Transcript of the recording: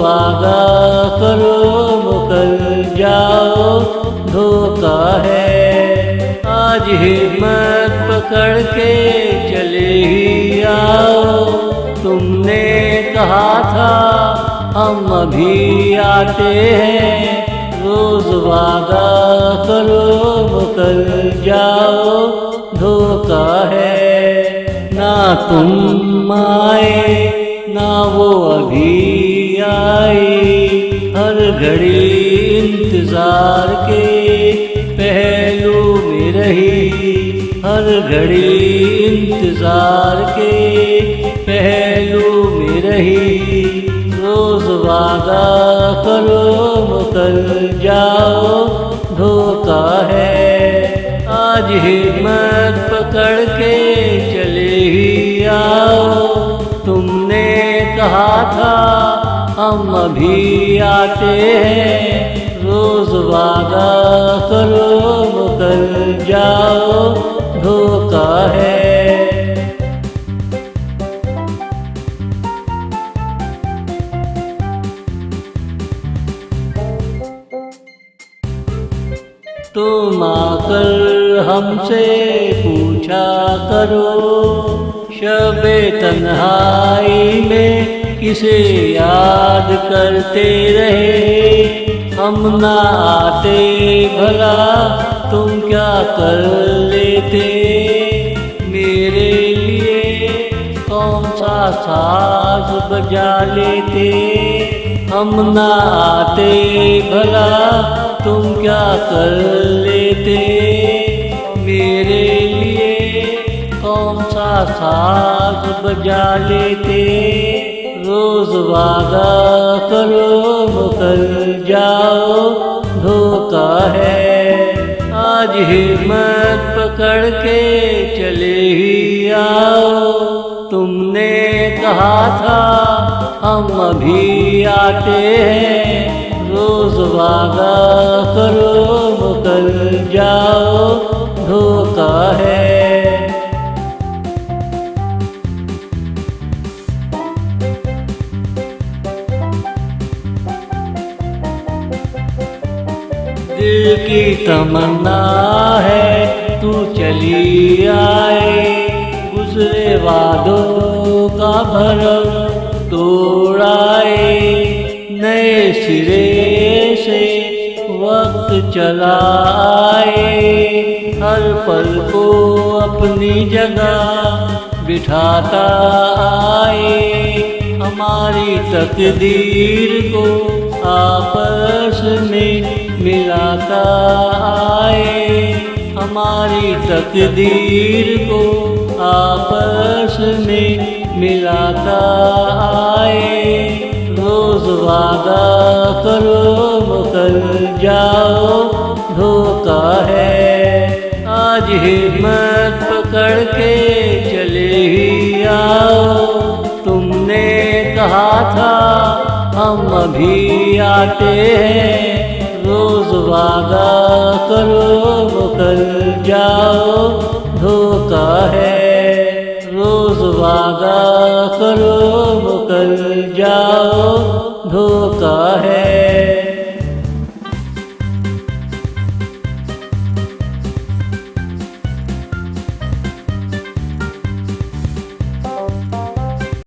वादा करो मुकर जाओ धोखा है। आज हिम्मत पकड़ के चले ही आओ, तुमने कहा था हम अभी आते हैं। रोज वादा करो मुकर जाओ धोखा है। ना तुम आए ना वो अभी आई, हर घड़ी इंतजार के पहलू में रही। हर घड़ी इंतजार के पहलू में रही। रोज वादा करो मुकर जाओ धोखा है। आज हिम्मत पकड़ के चले ही आओ, तुमने कहा था हम अभी आते हैं। रोज वादा करो मुकर जाओ धोखा है। तुम आकर हमसे पूछा करो, शबे तन्हाई में किसे याद करते रहे। हम ना आते भला तुम क्या कर लेते। मेरे लिए कौन सा साज बजा लेते। हम ना आते भला तुम क्या कर लेते। मेरे लिए कौन सा साज बजा लेते। रोज वादा करो मुकर जाओ धोखा है। आज हिम्मत पकड़ के चले ही आओ, तुमने कहा था हम अभी आते हैं। रोज वादा करो मुकर जाओ धोखा है। दिल की तमन्ना है तू चली आए, गुजरे वादों का भरम तोड़ाए। नए सिरे से वक्त चला आए, हर पल को अपनी जगह बिठाता आए। हमारी तकदीर को आपस में मिलाता आए। हमारी तकदीर को आपस में मिलाता आए। रोज वादा करो मुकर जाओ धोखा है। आज हिम्मत पकड़ के चले ही आओ, तुमने कहा था हम अभी आते हैं। रोज वादा करो मुकर जाओ धोखा है। रोज वादा करो मुकर जाओ धोखा